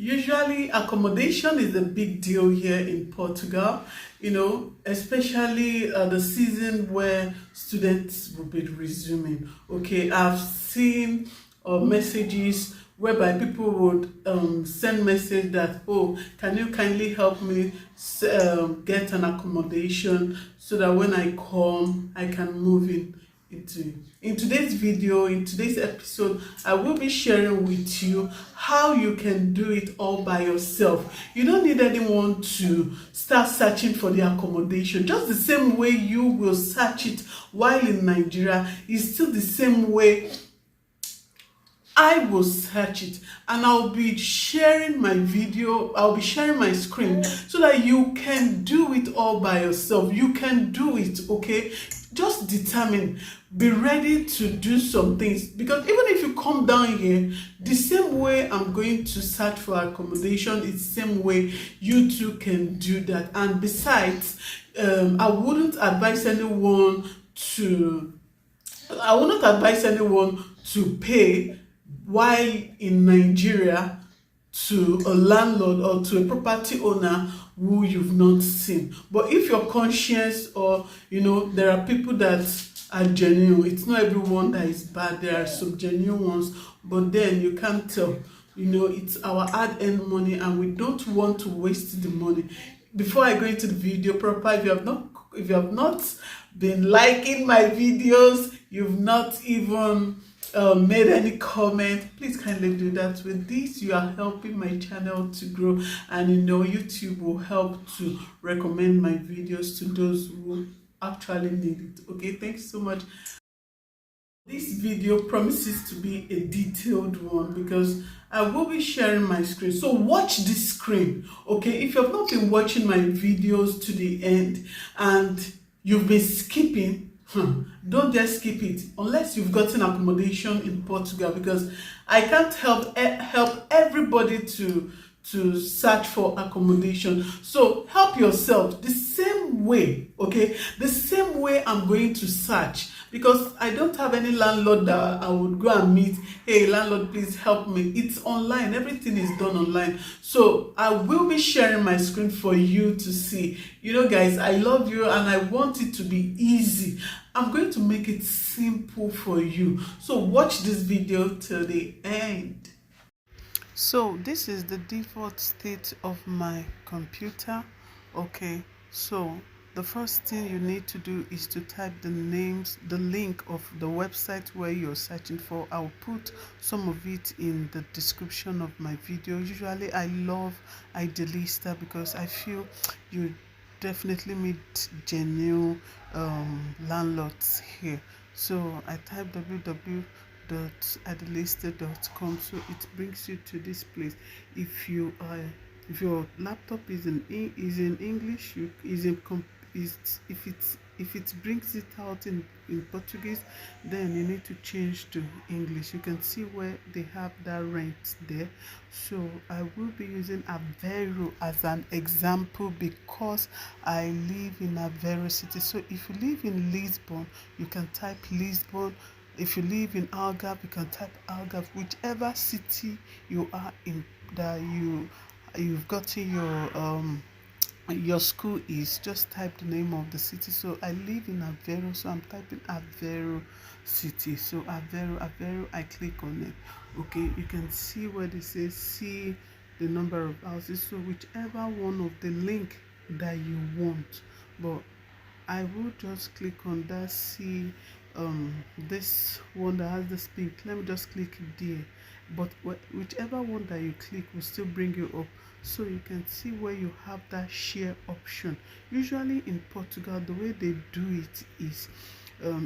Usually accommodation is a big deal here in Portugal, especially the season where students will be resuming. Okay, I've seen messages whereby people would send message that, oh, can you kindly help me get an accommodation so that when I come I can move into. In today's video, in today's episode, I will be sharing with you how you can do it all by yourself. You don't need anyone to start searching for the accommodation. Just the same way you will search it while in Nigeria is still the same way I will search it, and I'll be sharing my video, I'll be sharing my screen so that you can do it all by yourself. You can do it, okay? Just determine, be ready to do some things, because even if you come down here, the same way I'm going to search for accommodation, it's the same way you too can do that. And besides, I wouldn't advise anyone to pay while in Nigeria to a landlord or to a property owner who you've not seen. But if you're conscious, or there are people that are genuine, it's not everyone that is bad, there are some genuine ones, but then you can't tell. It's our hard-earned money and we don't want to waste the money. Before I go into the video proper, if you have not been liking my videos, you've not even made any comment, please kindly do that. With this, you are helping my channel to grow, and YouTube will help to recommend my videos to those who actually need it. Okay, thanks so much. This video promises to be a detailed one because I will be sharing my screen. So watch this screen, okay? If you have not been watching my videos to the end and you've been skipping, don't just skip it unless you've gotten accommodation in Portugal, because I can't help everybody to search for accommodation. So help yourself the same way, okay? The same way I'm going to search, because I don't have any landlord that I would go and meet. Hey, landlord, please help me. It's online. Everything is done online. So I will be sharing my screen for you to see. Guys, I love you and I want it to be easy. I'm going to make it simple for you. So watch this video till the end. So this is the default state of my computer. Okay, so the first thing you need to do is to type the link of the website where you're searching for. I'll put some of it in the description of my video. Usually I love Idealista because I feel you definitely meet genuine landlords here. So I type www.idealista.com, so it brings you to this place. If your laptop is in English, if it brings it out in Portuguese, then you need to change to English. You can see where they have that rent there. So I will be using Aveiro as an example because I live in Aveiro city. So if you live in Lisbon, you can type Lisbon. If you live in Algarve, you can type Algarve. Whichever city you are in that you've gotten your school is, just type the name of the city. So I live in Aveiro, so I'm typing Aveiro city. So Aveiro, I click on it. Okay, you can see where they say see the number of houses. So whichever one of the link that you want, but I will just click on that see this one that has this pink. Let me just click there, but whichever one that you click will still bring you up, so you can see where you have that share option. Usually in Portugal, the way they do it is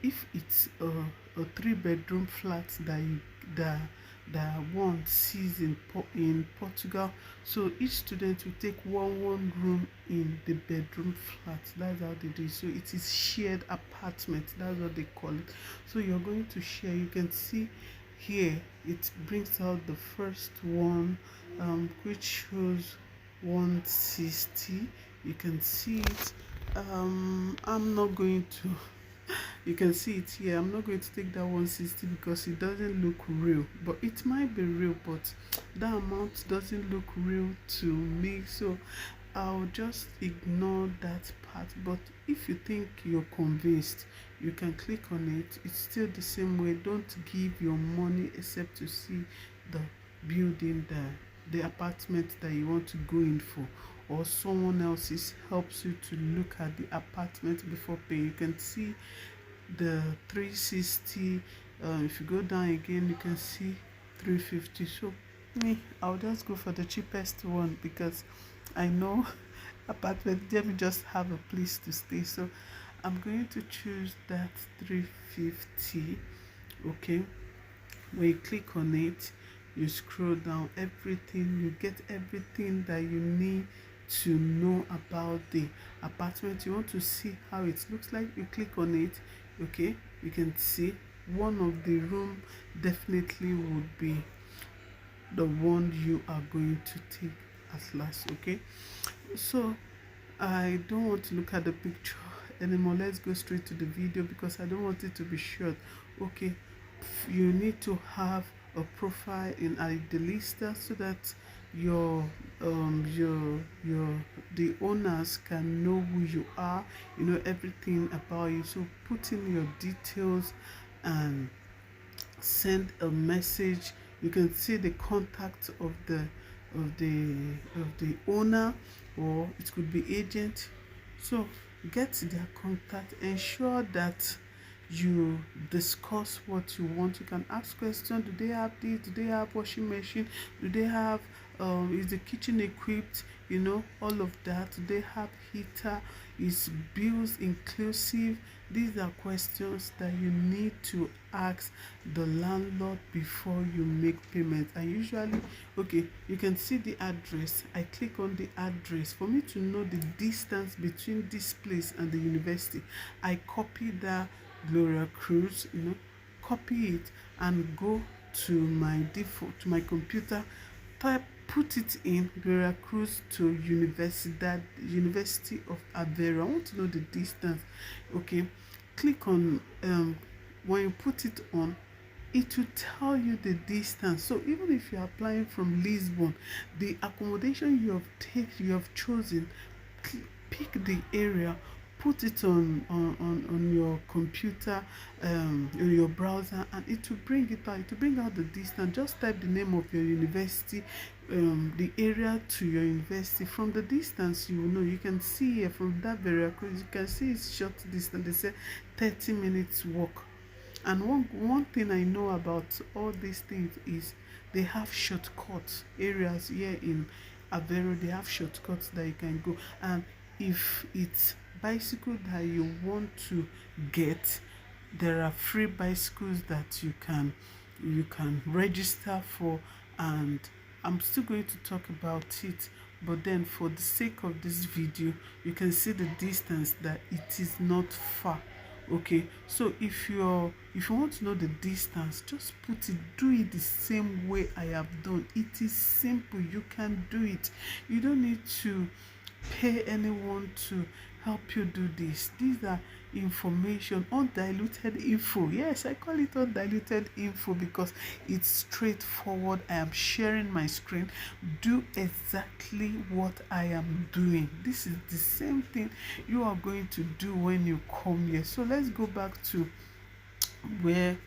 if it's a 3-bedroom flat that one sees in Portugal, so each student will take one room in the bedroom flat. That's how they do it. So it is shared apartment, that's what they call it. So you're going to share. You can see here it brings out the first one, which shows 160. You can see it. I'm not going to You can see it here. I'm not going to take that 160 because it doesn't look real, but it might be real, but that amount doesn't look real to me, so I'll just ignore that part. But if you think you're convinced, you can click on it. It's still the same way. Don't give your money except to see the building, the apartment that you want to go in for, or someone else's helps you to look at the apartment before paying. You can see the 360. If you go down again, you can see 350. So me, I'll just go for the cheapest one because I know apartment, let me just have a place to stay. So I'm going to choose that 350. Okay, when you click on it, you scroll down, everything, you get everything that you need to know about the apartment. You want to see how it looks like, you click on it. Okay, you can see one of the room definitely would be the one you are going to take at last. Okay, so I don't want to look at the picture anymore. Let's go straight to the video because I don't want it to be short. Okay, you need to have a profile in Idealista so that your the owners can know who you are, you know everything about you. So put in your details and send a message. You can see the contact of the owner, or it could be agent. So get their contact, ensure that you discuss what you want. You can ask questions. Do they have this? Do they have washing machine? Do they have is the kitchen equipped? You know, all of that. Do they have heater? Is bills inclusive? These are questions that you need to ask the landlord before you make payment. And usually, okay, you can see the address. I click on the address for me to know the distance between this place and the university. I copy that Gloria Cruz, you know, copy it and go to my default, to my computer, type, put it in Gloria Cruz to University of Aveiro. I want to know the distance. Okay, click on when you put it on, it will tell you the distance. So even if you are applying from Lisbon, the accommodation you have chosen, pick the area, put it on your computer, on your browser, and it will bring it out. It will bring out the distance. Just type the name of your university, the area to your university. From the distance, you will know. You can see here from that very close, you can see it's short distance. They say 30 minutes walk. And one thing I know about all these things is they have shortcut areas here in Aveiro. They have shortcuts that you can go. And if it's bicycle that you want to get, there are free bicycles that you can register for, and I'm still going to talk about it, but then for the sake of this video, you can see the distance that it is not far. Okay, so if you want to know the distance, just put it, do it the same way I have done. It is simple, you can do it. You don't need to pay anyone to help you do this. These are information, undiluted info. Yes, I call it undiluted info because it's straightforward. I am sharing my screen. Do exactly what I am doing. This is the same thing you are going to do when you come here. So let's go back to where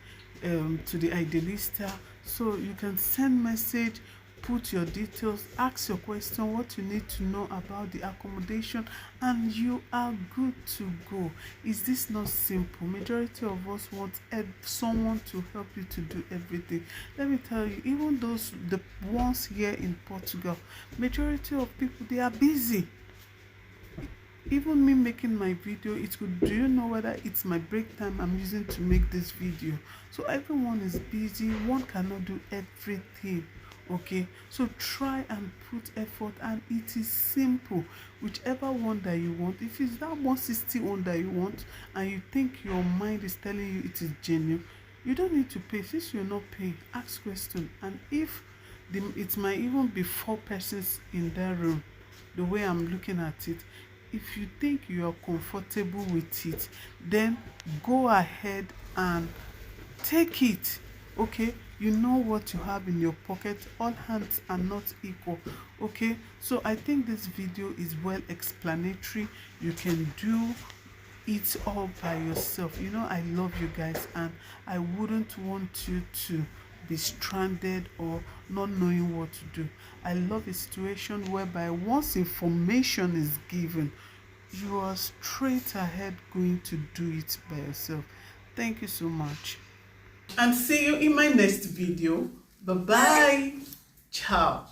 to the Idealista. So you can send message, put your details, ask your question, what you need to know about the accommodation, and you are good to go. Is this not simple? Majority of us want someone to help you to do everything. Let me tell you, even the ones here in Portugal, majority of people, they are busy. Even me making my video, it could, do you know whether it's my break time I'm using to make this video? So everyone is busy, one cannot do everything. Okay, so try and put effort, and it is simple. Whichever one that you want, if it's that 160 one that you want and you think your mind is telling you it is genuine, you don't need to pay. Since you're not paying, ask question. And if it might even be 4 persons in that room, the way I'm looking at it, if you think you are comfortable with it, then go ahead and take it. Okay, you know what you have in your pocket. All hands are not equal. Okay, so I think this video is well explanatory. You can do it all by yourself. You know, I love you guys, and I wouldn't want you to be stranded or not knowing what to do. I love a situation whereby once information is given, you are straight ahead going to do it by yourself. Thank you so much, and see you in my next video. Bye bye. Ciao.